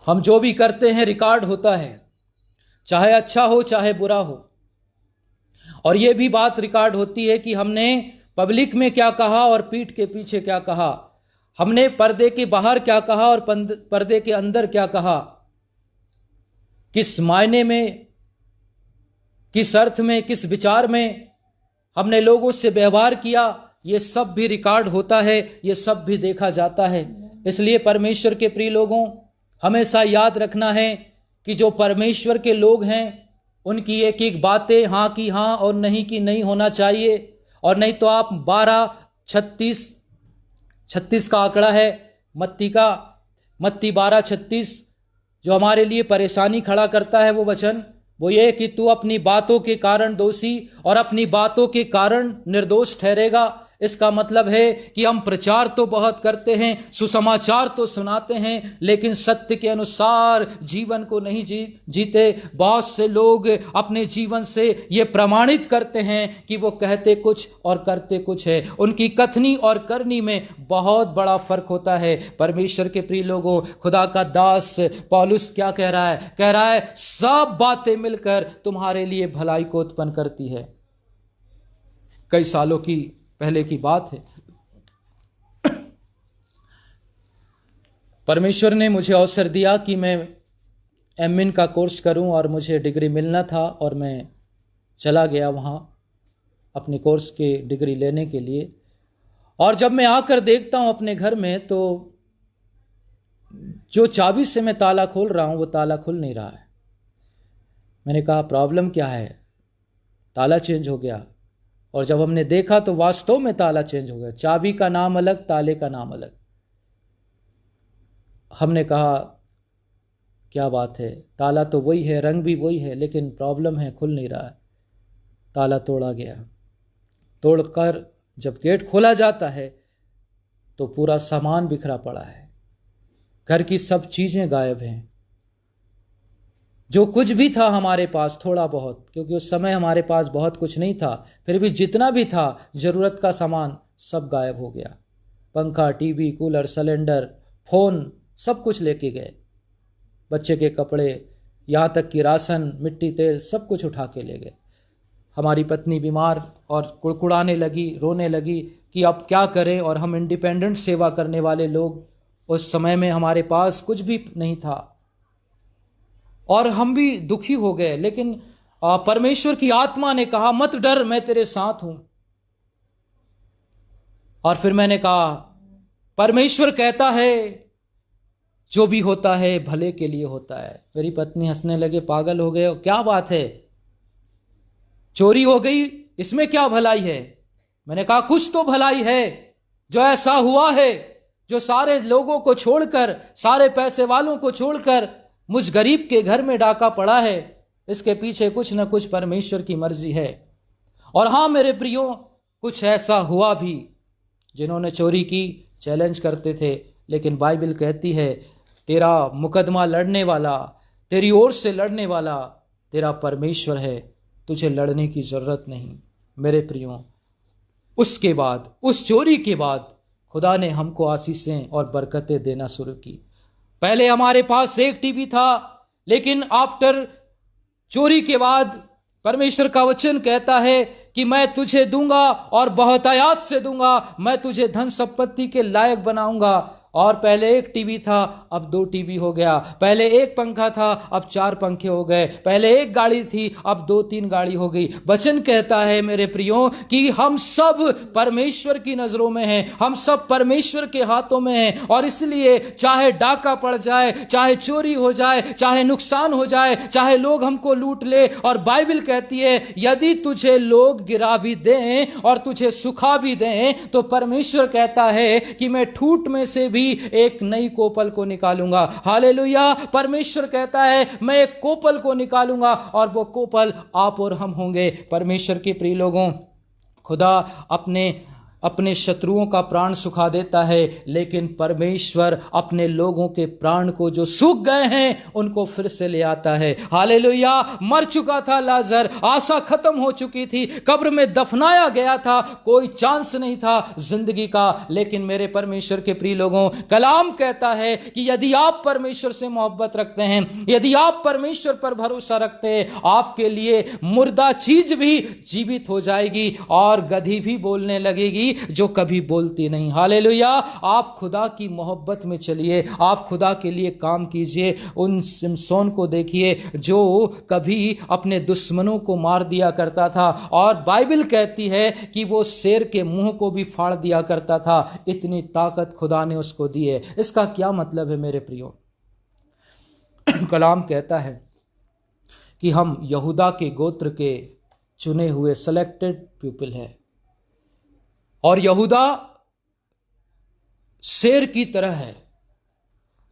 हम जो भी करते हैं रिकॉर्ड होता है, चाहे अच्छा हो चाहे बुरा हो। और यह भी बात रिकॉर्ड होती है कि हमने पब्लिक में क्या कहा और पीठ के पीछे क्या कहा, हमने पर्दे के बाहर क्या कहा और पर्दे के अंदर क्या कहा, किस मायने में, किस अर्थ में, किस विचार में हमने लोगों से व्यवहार किया, ये सब भी रिकॉर्ड होता है, ये सब भी देखा जाता है। इसलिए परमेश्वर के प्रिय लोगों, हमेशा याद रखना है कि जो परमेश्वर के लोग हैं उनकी एक एक बातें हाँ की हाँ और नहीं की नहीं होना चाहिए। और नहीं तो आप 12:36 का आंकड़ा है मत्ती 12:36 जो हमारे लिए परेशानी खड़ा करता है, वो वचन वो ये कि तू अपनी बातों के कारण दोषी और अपनी बातों के कारण निर्दोष ठहरेगा। इसका मतलब है कि हम प्रचार तो बहुत करते हैं, सुसमाचार तो सुनाते हैं, लेकिन सत्य के अनुसार जीवन को नहीं जीते। बहुत से लोग अपने जीवन से ये प्रमाणित करते हैं कि वो कहते कुछ और करते कुछ है। उनकी कथनी और करनी में बहुत बड़ा फर्क होता है। परमेश्वर के प्रिय लोगों, खुदा का दास पौलुस क्या कह रहा है? कह रहा है सब बातें मिलकर तुम्हारे लिए भलाई को उत्पन्न करती है। कई सालों की पहले की बात है, परमेश्वर ने मुझे अवसर दिया कि मैं एमइन का कोर्स करूं और मुझे डिग्री मिलना था, और मैं चला गया वहां अपने कोर्स के डिग्री लेने के लिए। और जब मैं आकर देखता हूं अपने घर में, तो जो चाबी से मैं ताला खोल रहा हूं वो ताला खुल नहीं रहा है। मैंने कहा प्रॉब्लम क्या है? ताला चेंज हो गया। और जब हमने देखा तो वास्तव में ताला चेंज हो गया, चाबी का नाम अलग, ताले का नाम अलग। हमने कहा क्या बात है, ताला तो वही है, रंग भी वही है, लेकिन प्रॉब्लम है, खुल नहीं रहा है। ताला तोड़ा गया। तोड़कर जब गेट खोला जाता है तो पूरा सामान बिखरा पड़ा है, घर की सब चीजें गायब हैं। जो कुछ भी था हमारे पास, थोड़ा बहुत, क्योंकि उस समय हमारे पास बहुत कुछ नहीं था, फिर भी जितना भी था जरूरत का सामान सब गायब हो गया। पंखा, टीवी, कूलर, सिलेंडर, फोन, सब कुछ लेके गए। बच्चे के कपड़े, यहाँ तक कि राशन, मिट्टी तेल, सब कुछ उठा के ले गए। हमारी पत्नी बीमार और कुड़कुड़ाने लगी, रोने लगी कि अब क्या करें। और हम इंडिपेंडेंट सेवा करने वाले लोग, उस समय में हमारे पास कुछ भी नहीं था और हम भी दुखी हो गए। लेकिन परमेश्वर की आत्मा ने कहा मत डर, मैं तेरे साथ हूं। और फिर मैंने कहा परमेश्वर कहता है जो भी होता है भले के लिए होता है। मेरी पत्नी हंसने लगे, पागल हो गए, क्या बात है, चोरी हो गई, इसमें क्या भलाई है? मैंने कहा कुछ तो भलाई है। जो ऐसा हुआ है, जो सारे लोगों को छोड़कर, सारे पैसे वालों को छोड़कर मुझ गरीब के घर में डाका पड़ा है, इसके पीछे कुछ न कुछ परमेश्वर की मर्जी है। और हाँ मेरे प्रियो, कुछ ऐसा हुआ भी। जिन्होंने चोरी की चैलेंज करते थे, लेकिन बाइबल कहती है तेरा मुकदमा लड़ने वाला, तेरी ओर से लड़ने वाला तेरा परमेश्वर है, तुझे लड़ने की जरूरत नहीं। मेरे प्रियो, उसके बाद, उस चोरी के बाद खुदा ने हमको आशीषें और बरकतें देना शुरू की। पहले हमारे पास एक टीवी था, लेकिन आफ्टर चोरी के बाद परमेश्वर का वचन कहता है कि मैं तुझे दूंगा और बहुत आयास से दूंगा, मैं तुझे धन संपत्ति के लायक बनाऊंगा। और पहले एक टीवी था, अब 2 टीवी हो गया। पहले एक पंखा था, अब 4 पंखे हो गए। पहले एक गाड़ी थी, अब 2-3 गाड़ी हो गई। वचन कहता है मेरे प्रियो कि हम सब परमेश्वर की नजरों में हैं, हम सब परमेश्वर के हाथों में हैं। और इसलिए चाहे डाका पड़ जाए, चाहे चोरी हो जाए, चाहे नुकसान हो जाए, चाहे लोग हमको लूट ले, और बाइबल कहती है यदि तुझे लोग गिरा भी दें और तुझे सुखा भी दें, तो परमेश्वर कहता है कि मैं ठूठ में से भी एक नई कोपल को निकालूंगा। हालेलुया। परमेश्वर कहता है मैं एक कोपल को निकालूंगा और वो कोपल आप और हम होंगे। परमेश्वर के प्रिय लोगों, खुदा अपने शत्रुओं का प्राण सुखा देता है, लेकिन परमेश्वर अपने लोगों के प्राण को, जो सूख गए हैं, उनको फिर से ले आता है। हालेलुया। मर चुका था लाजर, आशा खत्म हो चुकी थी, कब्र में दफनाया गया था, कोई चांस नहीं था जिंदगी का। लेकिन मेरे परमेश्वर के प्रिय लोगों, कलाम कहता है कि यदि आप परमेश्वर से मोहब्बत रखते हैं, यदि आप परमेश्वर पर भरोसा रखते हैं, आपके लिए मुर्दा चीज भी जीवित हो जाएगी और गधी भी बोलने लगेगी जो कभी बोलती नहीं। हालेलुया। आप खुदा की मोहब्बत में चलिए, आप खुदा के लिए काम कीजिए। उन सिमसोन को देखिए जो कभी अपने दुश्मनों को मार दिया करता था, और बाइबल कहती है कि वो शेर के मुंह को भी फाड़ दिया करता था। इतनी ताकत खुदा ने उसको दी है। इसका क्या मतलब है मेरे प्रियो? कलाम कहता है कि हम यहूदा के गोत्र के चुने हुए सेलेक्टेड पीपल है, और यहूदा शेर की तरह है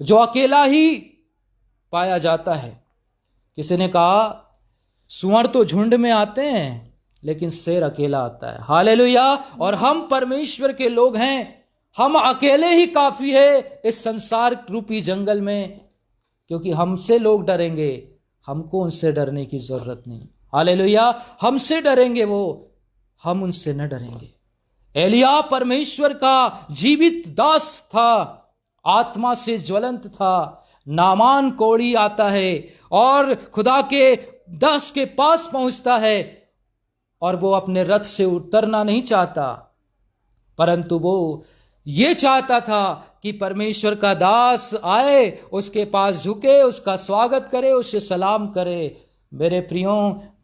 जो अकेला ही पाया जाता है। किसी ने कहा सुअर तो झुंड में आते हैं लेकिन शेर अकेला आता है। हालेलुया। और हम परमेश्वर के लोग हैं, हम अकेले ही काफी है इस संसार रूपी जंगल में, क्योंकि हमसे लोग डरेंगे, हमको उनसे डरने की जरूरत नहीं। हालेलुया। हमसे डरेंगे वो, हम उनसे न डरेंगे। एलिया परमेश्वर का जीवित दास था, आत्मा से ज्वलंत था। नामान कोढ़ी आता है और खुदा के दास के पास पहुंचता है, और वो अपने रथ से उतरना नहीं चाहता, परंतु वो ये चाहता था कि परमेश्वर का दास आए, उसके पास झुके, उसका स्वागत करे, उससे सलाम करे। मेरे प्रियो,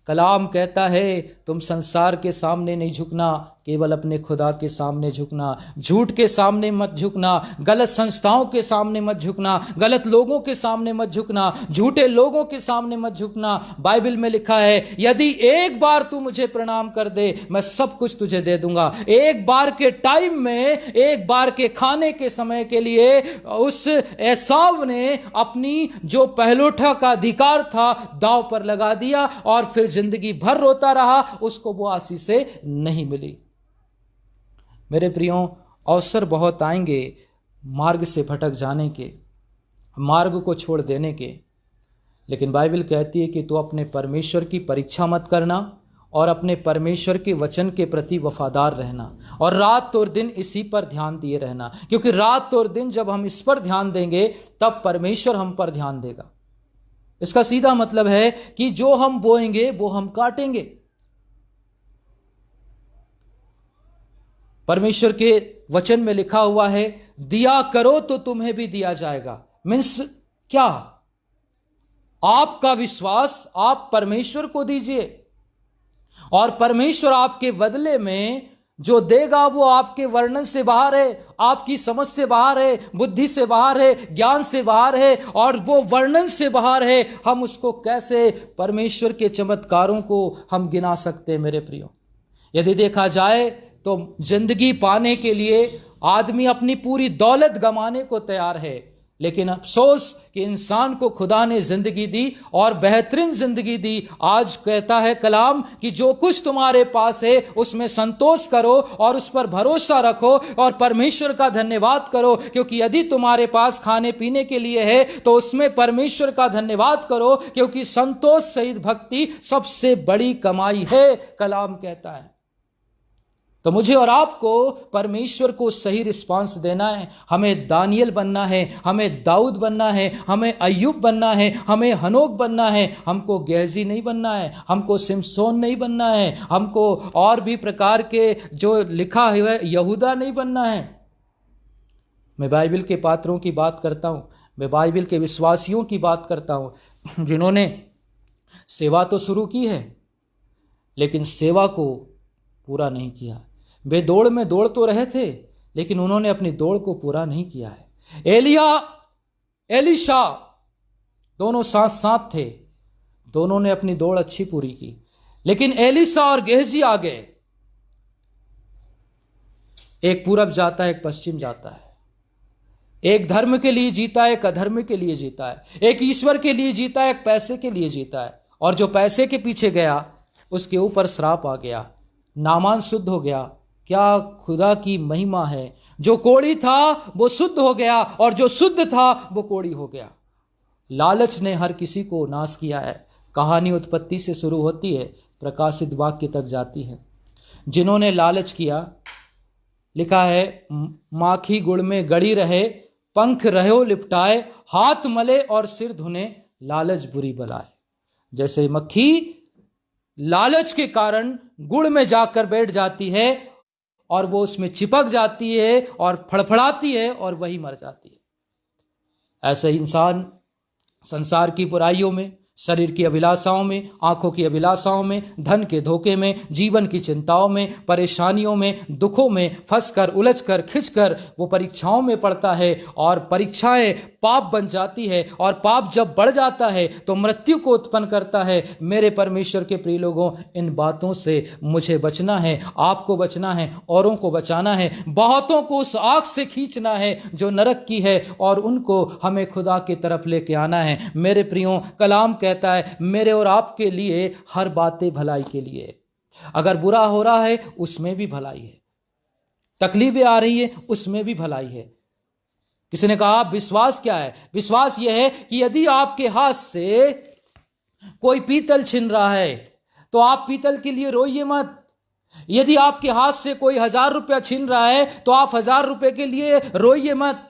कलाम कहता है तुम संसार के सामने नहीं झुकना, केवल अपने खुदा के सामने झुकना। झूठ के सामने मत झुकना, गलत संस्थाओं के सामने मत झुकना, गलत लोगों के सामने मत झुकना, झूठे लोगों के सामने मत झुकना। बाइबल में लिखा है यदि एक बार तू मुझे प्रणाम कर दे, मैं सब कुछ तुझे दे दूंगा। एक बार के टाइम में, एक बार के खाने के समय के लिए उस एसाव ने अपनी जो पहलोठा का अधिकार था दांव पर लगा दिया, और फिर जिंदगी भर रोता रहा, उसको वो आशीषें नहीं मिली। मेरे प्रियो, अवसर बहुत आएंगे मार्ग से भटक जाने के, मार्ग को छोड़ देने के, लेकिन बाइबल कहती है कि तू अपने परमेश्वर की परीक्षा मत करना और अपने परमेश्वर के वचन के प्रति वफादार रहना, और रात और दिन इसी पर ध्यान दिए रहना, क्योंकि रात और दिन जब हम इस पर ध्यान देंगे तब परमेश्वर हम पर ध्यान देगा। इसका सीधा मतलब है कि जो हम बोएंगे वो हम काटेंगे। परमेश्वर के वचन में लिखा हुआ है दिया करो तो तुम्हें भी दिया जाएगा। मीन्स क्या? आपका विश्वास आप परमेश्वर को दीजिए, और परमेश्वर आपके बदले में जो देगा वो आपके वर्णन से बाहर है, आपकी समझ से बाहर है, बुद्धि से बाहर है, ज्ञान से बाहर है, और वो वर्णन से बाहर है। हम उसको कैसे, परमेश्वर के चमत्कारों को हम गिना सकते हैं? मेरे प्रियो, यदि देखा जाए तो जिंदगी पाने के लिए आदमी अपनी पूरी दौलत गंवाने को तैयार है, लेकिन अफसोस कि इंसान को खुदा ने जिंदगी दी और बेहतरीन जिंदगी दी। आज कहता है कलाम कि जो कुछ तुम्हारे पास है उसमें संतोष करो और उस पर भरोसा रखो और परमेश्वर का धन्यवाद करो, क्योंकि यदि तुम्हारे पास खाने पीने के लिए है तो उसमें परमेश्वर का धन्यवाद करो, क्योंकि संतोष सहित भक्ति सबसे बड़ी कमाई है, कलाम कहता है। तो मुझे और आपको परमेश्वर को सही रिस्पांस देना है। हमें दानियल बनना है, हमें दाऊद बनना है, हमें अय्यूब बनना है, हमें हनोक बनना है। हमको गेहजी नहीं बनना है, हमको सिमसोन नहीं बनना है, हमको और भी प्रकार के जो लिखा है यहूदा नहीं बनना है। मैं बाइबल के पात्रों की बात करता हूँ, मैं बाइबल के विश्वासियों की बात करता हूँ जिन्होंने सेवा तो शुरू की है लेकिन सेवा को पूरा नहीं किया। वे दौड़ में दौड़ तो रहे थे लेकिन उन्होंने अपनी दौड़ को पूरा नहीं किया है। एलिया एलीशा दोनों साथ साथ थे, दोनों ने अपनी दौड़ अच्छी पूरी की, लेकिन एलीशा और गेहजी आ गए। एक पूरब जाता है, एक पश्चिम जाता है, एक धर्म के लिए जीता है, एक अधर्म के लिए जीता है, एक ईश्वर के लिए जीता है, एक पैसे के लिए जीता है। और जो पैसे के पीछे गया उसके ऊपर श्राप आ गया, नामान शुद्ध हो गया। क्या खुदा की महिमा है, जो कोढ़ी था वो शुद्ध हो गया और जो शुद्ध था वो कोढ़ी हो गया। लालच ने हर किसी को नाश किया है। कहानी उत्पत्ति से शुरू होती है, प्रकाशित वाक्य तक जाती है। जिन्होंने लालच किया, लिखा है माखी गुड़ में गड़ी रहे, पंख रहो लिपटाए, हाथ मले और सिर धुने, लालच बुरी बलाए। जैसे मक्खी लालच के कारण गुड़ में जाकर बैठ जाती है और वो उसमें चिपक जाती है और फड़फड़ाती है और वही मर जाती है। ऐसे इंसान संसार की बुराइयों में, शरीर की अभिलाषाओं में, आंखों की अभिलाषाओं में, धन के धोखे में, जीवन की चिंताओं में, परेशानियों में, दुखों में फंसकर, उलझकर, खिंचकर वो परीक्षाओं में पड़ता है और परीक्षाएं पाप बन जाती है, और पाप जब बढ़ जाता है तो मृत्यु को उत्पन्न करता है। मेरे परमेश्वर के प्रिय लोगों, इन बातों से मुझे बचना है, आपको बचना है, औरों को बचाना है, बहुतों को उस आग से खींचना है जो नरक की है और उनको हमें खुदा की तरफ लेके आना है। मेरे प्रियो, कलाम कहता है, मेरे और आपके लिए हर बातें भलाई के लिए। अगर बुरा हो रहा है उसमें भी भलाई है, तकलीफें आ रही है उसमें भी भलाई है। किसी ने कहा विश्वास क्या है? विश्वास यह है कि यदि आपके हाथ से कोई पीतल छिन रहा है तो आप पीतल के लिए रोइए मत। यदि आपके हाथ से कोई 1000 रुपया छीन रहा है तो आप 1000 रुपए के लिए रोइए मत।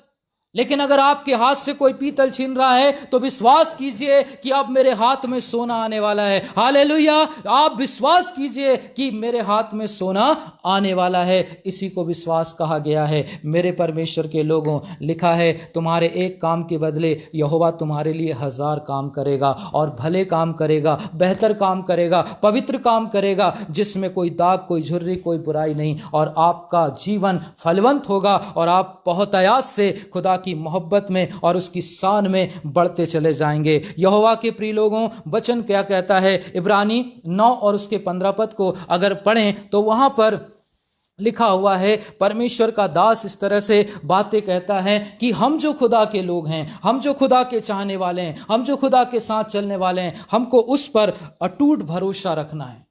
लेकिन अगर आपके हाथ से कोई पीतल छीन रहा है तो विश्वास कीजिए कि अब मेरे हाथ में सोना आने वाला है। हालेलुया! आप विश्वास कीजिए कि मेरे हाथ में सोना आने वाला है। इसी को विश्वास कहा गया है। मेरे परमेश्वर के लोगों, लिखा है तुम्हारे एक काम के बदले यहोवा तुम्हारे लिए 1000 काम करेगा, और भले काम करेगा, बेहतर काम करेगा, पवित्र काम करेगा, जिसमें कोई दाग, कोई झुर्री, कोई बुराई नहीं। और आपका जीवन फलवंत होगा और आप बहुत आयास से खुदा की मोहब्बत में और उसकी शान में बढ़ते चले जाएंगे। यहोवा के प्रिय लोगों, वचन क्या कहता है? इब्रानी 9 और उसके 15 पद को अगर पढ़ें तो वहां पर लिखा हुआ है, परमेश्वर का दास इस तरह से बातें कहता है कि हम जो खुदा के लोग हैं, हम जो खुदा के चाहने वाले हैं, हम जो खुदा के साथ चलने वाले हैं, हमको उस पर अटूट भरोसा रखना है।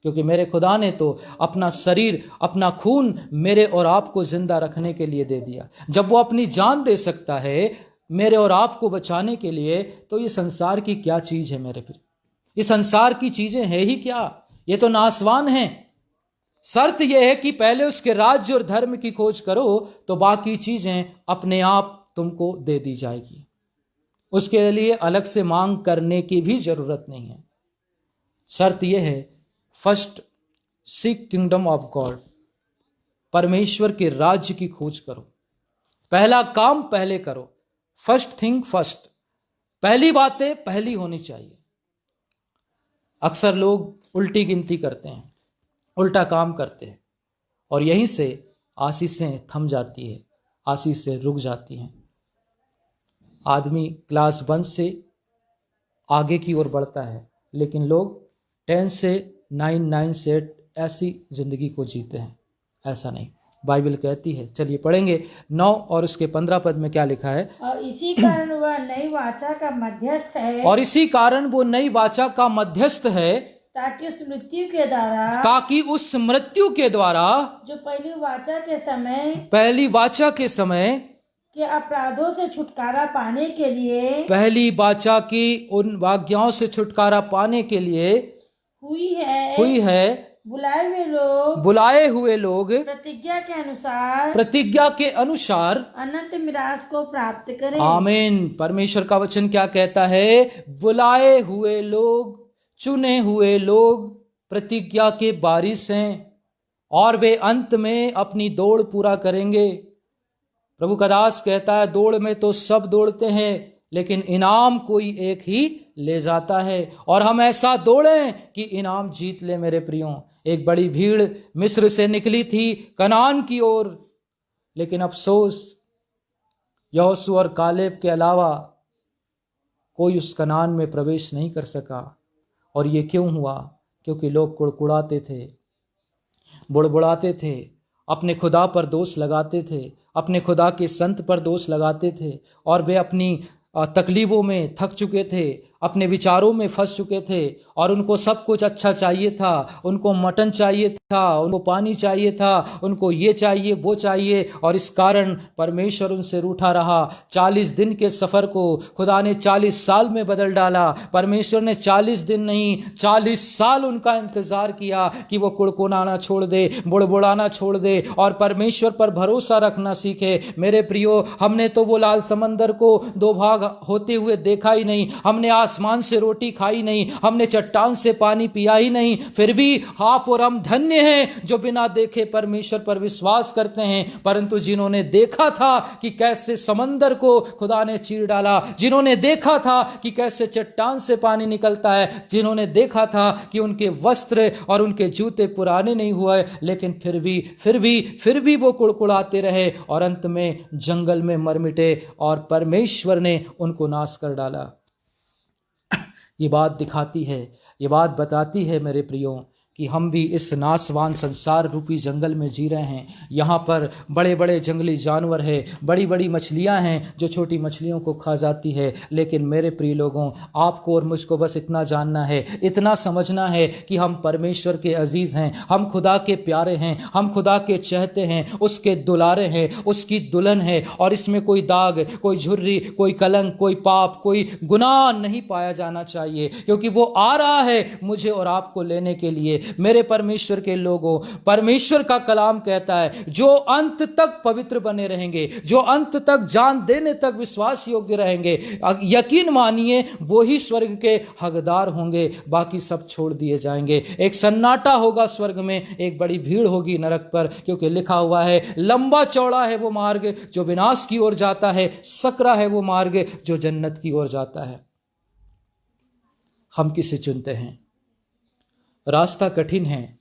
क्योंकि मेरे खुदा ने तो अपना शरीर, अपना खून मेरे और आपको जिंदा रखने के लिए दे दिया। जब वो अपनी जान दे सकता है मेरे और आपको बचाने के लिए, तो ये संसार की क्या चीज है मेरे प्रिय? ये संसार की चीजें हैं ही क्या? ये तो नासवान हैं। शर्त यह है कि पहले उसके राज्य और धर्म की खोज करो तो बाकी चीजें अपने आप तुमको दे दी जाएगी। उसके लिए अलग से मांग करने की भी जरूरत नहीं है। शर्त यह है, first seek kingdom of God, परमेश्वर के राज्य की खोज करो। पहला काम पहले करो। फर्स्ट थिंग फर्स्ट, पहली बातें पहली होनी चाहिए। अक्सर लोग उल्टी गिनती करते हैं, उल्टा काम करते हैं, और यहीं से आशीषें थम जाती है, आशीषें रुक जाती हैं। आदमी क्लास 1 से आगे की ओर बढ़ता है, लेकिन लोग 10 से 9 से 8 ऐसी जिंदगी को जीते हैं। ऐसा नहीं, बाइबल कहती है। चलिए पढ़ेंगे 9 और उसके 15 पद में क्या लिखा है? और इसी कारण वह नई वाचा का मध्यस्थ है, और इसी कारण वो नई वाचा का मध्यस्थ है, ताकि उस मृत्यु के द्वारा, ताकि उस मृत्यु के द्वारा जो पहली वाचा के समय के अपराधों से छुटकारा पाने के लिए, पहली वाचा की उन आज्ञाओं से छुटकारा पाने के लिए हुई है बुलाए हुए लोग प्रतिज्ञा के अनुसार अनंत मिरास को प्राप्त करें। आमीन। परमेश्वर का वचन क्या कहता है? बुलाए हुए लोग, चुने हुए लोग प्रतिज्ञा के वारिस हैं, और वे अंत में अपनी दौड़ पूरा करेंगे। प्रभु का दास कहता है, दौड़ में तो सब दौड़ते हैं, लेकिन इनाम कोई एक ही ले जाता है। और हम ऐसा दौड़ें कि इनाम जीत ले। मेरे प्रियों, एक बड़ी भीड़ मिस्र से निकली थी कनान की ओर, लेकिन अफसोस यहोशू और कालेब के अलावा कोई उस कनान में प्रवेश नहीं कर सका। और ये क्यों हुआ? क्योंकि लोग कुड़कुड़ाते थे, बुड़बुड़ाते थे, अपने खुदा पर दोष लगाते थे, अपने खुदा के संत पर दोष लगाते थे, और वे अपनी तकलीफों में थक चुके थे, अपने विचारों में फंस चुके थे, और उनको सब कुछ अच्छा चाहिए था। उनको मटन चाहिए था, उनको पानी चाहिए था, उनको ये चाहिए वो चाहिए, और इस कारण परमेश्वर उनसे रूठा रहा। 40 दिन के सफ़र को खुदा ने 40 साल में बदल डाला। परमेश्वर ने 40 दिन नहीं 40 साल उनका इंतज़ार किया कि वो कुड़कुड़ाना छोड़ दे, बुड़बुड़ाना छोड़ दे और परमेश्वर पर भरोसा रखना सीखे। मेरे प्रियो, हमने तो वो लाल समंदर को 2 भाग होते हुए देखा ही नहीं, हमने आसमान से रोटी खाई नहीं, हमने चट्टान से पानी पिया ही नहीं, फिर भी आप और हम धन्य हैं जो बिना देखे परमेश्वर पर विश्वास करते हैं। परंतु जिन्होंने देखा था कि कैसे समंदर को खुदा ने चीर डाला, जिन्होंने देखा था कि कैसे चट्टान से पानी निकलता है, जिन्होंने देखा था कि उनके वस्त्र और उनके जूते पुराने नहीं हुए, लेकिन फिर भी वो कुड़कुड़ाते रहे और अंत में जंगल में मर मिटे और परमेश्वर ने उनको नाश कर डाला। ये बात दिखाती है, ये बात बताती है मेरे प्रियो कि हम भी इस नासवान संसार रूपी जंगल में जी रहे हैं। यहाँ पर बड़े बड़े जंगली जानवर है, बड़ी बड़ी मछलियाँ हैं जो छोटी मछलियों को खा जाती है। लेकिन मेरे प्रिय लोगों, आपको और मुझको बस इतना जानना है, इतना समझना है कि हम परमेश्वर के अजीज़ हैं, हम खुदा के प्यारे हैं, हम खुदा के चहते हैं, उसके दुलारे हैं, उसकी दुल्हन है। और इसमें कोई दाग, कोई झुर्री, कोई कलंक, कोई पाप, कोई गुनाह नहीं पाया जाना चाहिए, क्योंकि वो आ रहा है मुझे और आपको लेने के लिए। मेरे परमेश्वर के लोगों, परमेश्वर का कलाम कहता है जो अंत तक पवित्र बने रहेंगे, जो अंत तक जान देने तक विश्वास योग्य रहेंगे, यकीन मानिए वो ही स्वर्ग के हकदार होंगे, बाकी सब छोड़ दिए जाएंगे। एक सन्नाटा होगा स्वर्ग में, एक बड़ी भीड़ होगी नरक पर, क्योंकि लिखा हुआ है लंबा चौड़ा है वो मार्ग जो विनाश की ओर जाता है, सकरा है वो मार्ग जो जन्नत की ओर जाता है। हम किसे चुनते हैं? रास्ता कठिन है,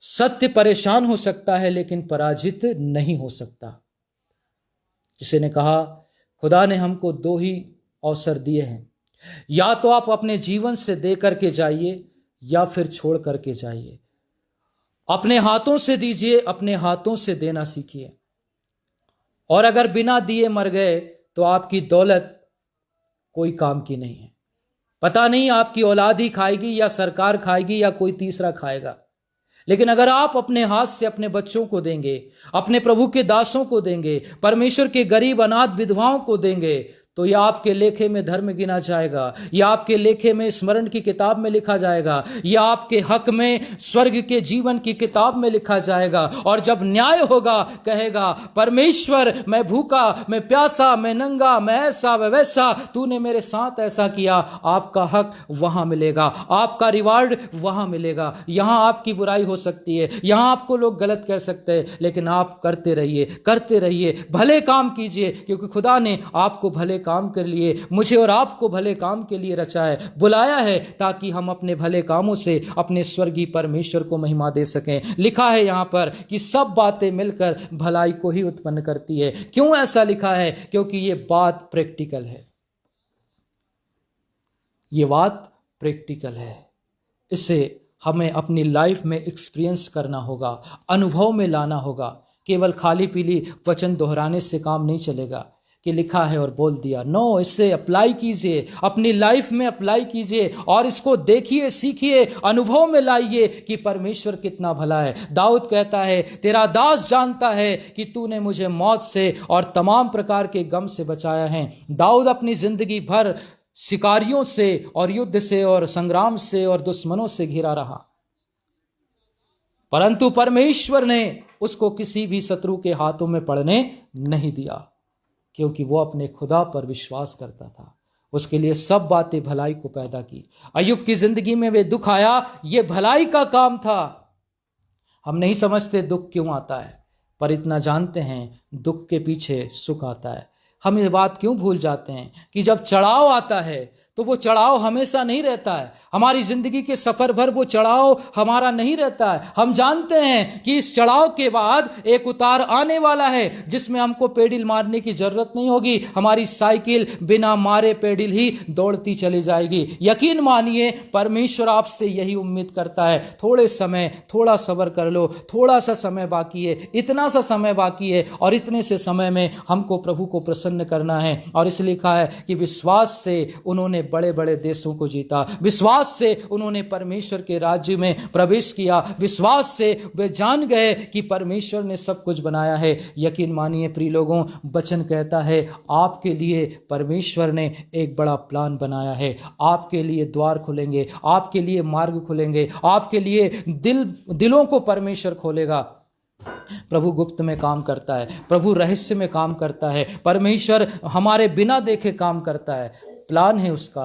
सत्य परेशान हो सकता है, लेकिन पराजित नहीं हो सकता। किसी ने कहा खुदा ने हमको दो ही अवसर दिए हैं, या तो आप अपने जीवन से दे करके जाइए या फिर छोड़ करके जाइए। अपने हाथों से दीजिए, अपने हाथों से देना सीखिए। और अगर बिना दिए मर गए तो आपकी दौलत कोई काम की नहीं है। पता नहीं आपकी औलाद ही खाएगी या सरकार खाएगी या कोई तीसरा खाएगा, लेकिन अगर आप अपने हाथ से अपने बच्चों को देंगे, अपने प्रभु के दासों को देंगे, परमेश्वर के गरीब अनाथ विधवाओं को देंगे, तो यह आपके लेखे में धर्म गिना जाएगा, यह आपके लेखे में स्मरण की किताब में लिखा जाएगा, यह आपके हक में स्वर्ग के जीवन की किताब में लिखा जाएगा। और जब न्याय होगा कहेगा परमेश्वर मैं भूखा, मैं प्यासा, मैं नंगा, मैं ऐसा मैं वैसा, तूने मेरे साथ ऐसा किया। आपका हक वहां मिलेगा, आपका रिवार्ड वहां मिलेगा। यहां आपकी बुराई हो सकती है, यहां आपको लोग गलत कह सकते हैं, लेकिन आप करते रहिए, करते रहिए, भले काम कीजिए, क्योंकि खुदा ने आपको भले काम के लिए, मुझे और आपको भले काम के लिए रचा है, बुलाया है, ताकि हम अपने भले कामों से अपने स्वर्गीय परमेश्वर को महिमा दे सकें। लिखा है यहां पर कि सब बातें मिलकर भलाई को ही उत्पन्न करती है। क्यों ऐसा लिखा है? क्योंकि ये बात प्रैक्टिकल है, ये बात प्रैक्टिकल है। इसे हमें अपनी लाइफ में एक्सपीरियंस करना होगा, अनुभव में लाना होगा। केवल खाली पीली वचन दोहराने से काम नहीं चलेगा कि लिखा है और बोल दिया। नो, इससे अप्लाई कीजिए, अपनी लाइफ में अप्लाई कीजिए और इसको देखिए, सीखिए, अनुभव में लाइए कि परमेश्वर कितना भला है। दाऊद कहता है तेरा दास जानता है कि तूने मुझे मौत से और तमाम प्रकार के गम से बचाया है। दाऊद अपनी जिंदगी भर शिकारियों से और युद्ध से और संग्राम से और दुश्मनों से घिरा रहा, परंतु परमेश्वर ने उसको किसी भी शत्रु के हाथों में पड़ने नहीं दिया, क्योंकि वो अपने खुदा पर विश्वास करता था। उसके लिए सब बातें भलाई को पैदा की। अय्यूब की जिंदगी में वे दुख आया, ये भलाई का काम था। हम नहीं समझते दुख क्यों आता है, पर इतना जानते हैं दुख के पीछे सुख आता है। हम ये बात क्यों भूल जाते हैं कि जब चढ़ाव आता है तो वो चढ़ाव हमेशा नहीं रहता है। हमारी जिंदगी के सफर भर वो चढ़ाव हमारा नहीं रहता है। हम जानते हैं कि इस चढ़ाव के बाद एक उतार आने वाला है, जिसमें हमको पेडिल मारने की जरूरत नहीं होगी। हमारी साइकिल बिना मारे पेडिल ही दौड़ती चली जाएगी। यकीन मानिए परमेश्वर आपसे यही उम्मीद करता है। थोड़े समय, थोड़ा सब्र कर लो, थोड़ा सा समय बाकी है, इतना सा समय बाकी है, और इतने से समय में हमको प्रभु को प्रसन्न करना है। और इसलिए लिखा है कि विश्वास से उन्होंने बड़े बड़े देशों को जीता, विश्वास से उन्होंने परमेश्वर के राज्य में प्रवेश किया, विश्वास से वे जान गए कि परमेश्वर ने सब कुछ बनाया है। यकीन मानिए प्रिय लोगों, वचन कहता है आपके लिए परमेश्वर ने एक बड़ा प्लान बनाया है। आपके लिए द्वार खुलेंगे, आपके लिए मार्ग खुलेंगे, आपके लिए दिलों को परमेश्वर खोलेगा। प्रभु गुप्त में काम करता है, प्रभु रहस्य में काम करता है, परमेश्वर हमारे बिना देखे काम करता है। प्लान है उसका,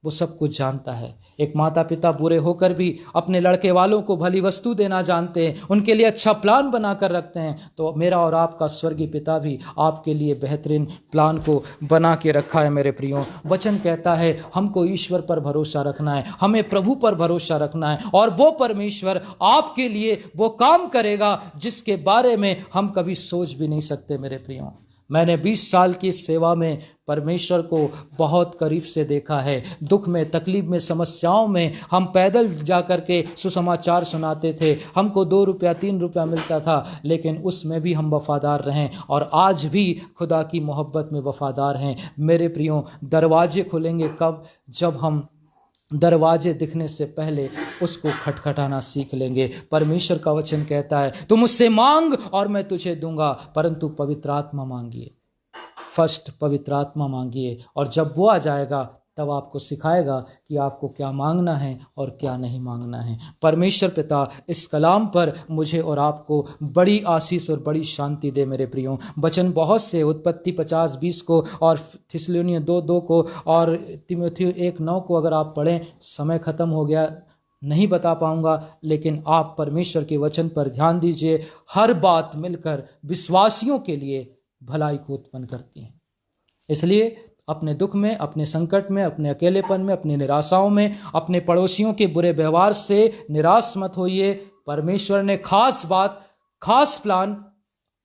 वो सब कुछ जानता है। एक माता पिता बुरे होकर भी अपने लड़के वालों को भली वस्तु देना जानते हैं, उनके लिए अच्छा प्लान बनाकर रखते हैं, तो मेरा और आपका स्वर्गीय पिता भी आपके लिए बेहतरीन प्लान को बना के रखा है। मेरे प्रियो, वचन कहता है हमको ईश्वर पर भरोसा रखना है, हमें प्रभु पर भरोसा रखना है, और वो परमेश्वर आपके लिए वो काम करेगा जिसके बारे में हम कभी सोच भी नहीं सकते। मेरे प्रियो, मैंने 20 साल की सेवा में परमेश्वर को बहुत करीब से देखा है। दुख में, तकलीफ में, समस्याओं में हम पैदल जा कर के सुसमाचार सुनाते थे। हमको 2 रुपया 3 रुपया मिलता था, लेकिन उसमें भी हम वफादार रहें और आज भी खुदा की मोहब्बत में वफादार हैं। मेरे प्रियो, दरवाजे खुलेंगे कब? जब हम दरवाजे दिखने से पहले उसको खटखटाना सीख लेंगे। परमेश्वर का वचन कहता है, तुम मुझसे मांग और मैं तुझे दूंगा, परंतु पवित्र आत्मा मांगिए। फर्स्ट पवित्र आत्मा मांगिए, और जब वो आ जाएगा तब आपको सिखाएगा कि आपको क्या मांगना है और क्या नहीं मांगना है। परमेश्वर पिता इस कलाम पर मुझे और आपको बड़ी आशीष और बड़ी शांति दे। मेरे प्रियो, वचन बहुत से, उत्पत्ति 50:20 को और थिस्सलुनीय 2:2 को और तीमुथियुस 1:9 को अगर आप पढ़ें, समय ख़त्म हो गया, नहीं बता पाऊंगा, लेकिन आप परमेश्वर के वचन पर ध्यान दीजिए। हर बात मिलकर विश्वासियों के लिए भलाई को उत्पन्न करती है। इसलिए अपने दुख में, अपने संकट में, अपने अकेलेपन में, अपनी निराशाओं में, अपने पड़ोसियों के बुरे व्यवहार से निराश मत होइए। परमेश्वर ने खास बात, खास प्लान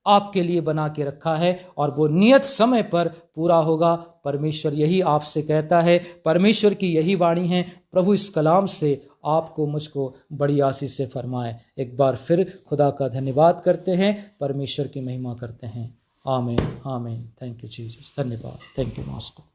आपके लिए बना के रखा है और वो नियत समय पर पूरा होगा। परमेश्वर यही आपसे कहता है, परमेश्वर की यही वाणी है। प्रभु इस कलाम से आपको, मुझको बड़ी आशीष से फरमाए। एक बार फिर खुदा का धन्यवाद करते हैं, परमेश्वर की महिमा करते हैं। आमीन, आमीन। Thank you Jesus. धन्यवाद। Thank you master.